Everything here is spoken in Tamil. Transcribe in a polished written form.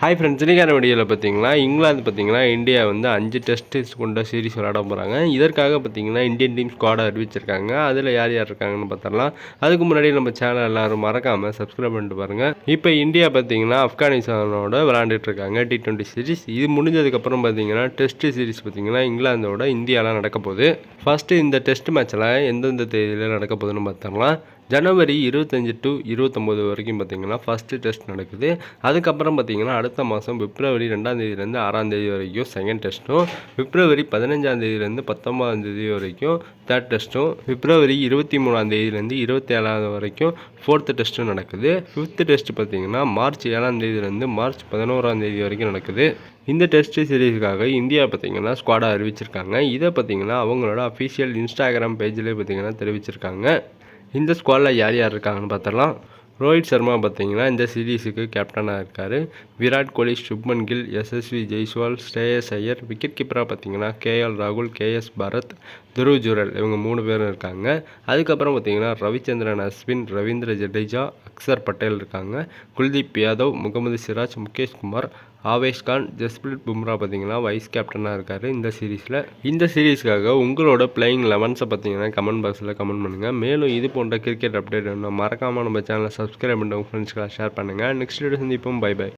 ஹாய் ஃப்ரெண்ட்ஸ், இன்னைக்கான வீடியோவில் பார்த்தீங்கன்னா இங்கிலாந்து பார்த்தீங்கன்னா இந்தியா வந்து 5 டெஸ்ட் கொண்ட சீரிஸ் விளையாட போகிறாங்க. இதற்காக பார்த்தீங்கன்னா இந்தியன் டீம் ஸ்குவாடை அறிவிச்சிருக்காங்க. அதில் யார் யார் இருக்காங்கன்னு பார்த்தரலாம். அதுக்கு முன்னாடி நம்ம சேனல் எல்லாரும் மறக்காமல் சப்ஸ்கிரைப் பண்ணிட்டு பாருங்கள். இப்போ இந்தியா பார்த்தீங்கன்னா ஆப்கானிஸ்தானோட விளையாண்டுட்டு இருக்காங்க T20 சீரிஸ். இது முடிஞ்சதுக்கப்புறம் பார்த்தீங்கன்னா டெஸ்ட் சீரிஸ் பார்த்தீங்கன்னா இங்கிலாந்தோட இந்தியாவில் நடக்க போகுது. ஃபஸ்ட்டு இந்த டெஸ்ட் மேட்ச்சில் எந்தெந்த தேதியில் நடக்க போகுதுன்னு பார்த்தரலாம். ஜனவரி 25 to 29 வரைக்கும் பார்த்தீங்கன்னா ஃபஸ்ட்டு டெஸ்ட் நடக்குது. அதுக்கப்புறம் பார்த்தீங்கன்னா அடுத்த மாதம் பிப்ரவரி 2ஆம் தேதியிலேருந்து 6ஆம் தேதி வரைக்கும் செகண்ட் டெஸ்ட்டும், பிப்ரவரி 15ஆம் தேதியிலேருந்து 19ஆம் தேதி வரைக்கும் தேர்ட் டெஸ்ட்டும், பிப்ரவரி 23ஆம் தேதியிலேருந்து 27ஆம் வரைக்கும் ஃபோர்த்து டெஸ்ட்டும் நடக்குது. ஃபிஃப்த்து டெஸ்ட் பார்த்தீங்கன்னா மார்ச் 7ஆம் தேதியிலேருந்து மார்ச் 11ஆம் தேதி வரைக்கும் நடக்குது. இந்த டெஸ்ட் சீரீஸுக்காக இந்தியா பார்த்தீங்கன்னா ஸ்குவாடை அறிவிச்சிருக்காங்க. இதை பார்த்தீங்கன்னா அவங்களோட அஃபிஷியல் இன்ஸ்டாகிராம் பேஜ்லேயே பார்த்தீங்கன்னா தெரிவிச்சிருக்காங்க. இந்த ஸ்குவாடில் யார் யார் இருக்காங்கன்னு பார்த்தரலாம். ரோஹித் சர்மா பார்த்தீங்கன்னா இந்த சீரீஸுக்கு கேப்டனாக இருக்கார். விராட் கோலி, சுப்மன் கில், எஸ்எஸ்வி ஜெய்ஸ்வால், ஸ்ரேயஸ் ஐயர். விக்கெட் கீப்பராக பார்த்தீங்கன்னா KL ராகுல், KS பரத், துருவ் ஜுரல் இவங்க 3 பேரும் இருக்காங்க. அதுக்கப்புறம் பார்த்தீங்கன்னா ரவிச்சந்திரன் அஸ்வின், ரவீந்திர ஜடேஜா, அக்சர் பட்டேல் இருக்காங்க. குல்தீப் யாதவ், முகமது சிராஜ், முகேஷ் குமார், ஆவேஷ் கான், ஜஸ்பிரீத் பும்ரா பார்த்தீங்கன்னா வைஸ் கேப்டனாக இருக்கார் இந்த சீரீஸில். இந்த சீரீஸ்க்காக உங்களோட பிளேயிங் 11ஸை பார்த்தீங்கன்னா கமெண்ட் பாக்ஸில் கமெண்ட் பண்ணுங்கள். மேலும் இது போன்ற கிரிக்கெட் அப்டேட் வேணும் மறக்காமல் நம்ம சேனலை சப்ஸ்கிரைப் பண்ணிட்டு உங்கள் ஃப்ரெண்ட்ஸ்க்கெல்லாம் ஷேர் பண்ணுங்கள். நெக்ஸ்ட் வீடியோ சந்திப்போம். Bye by.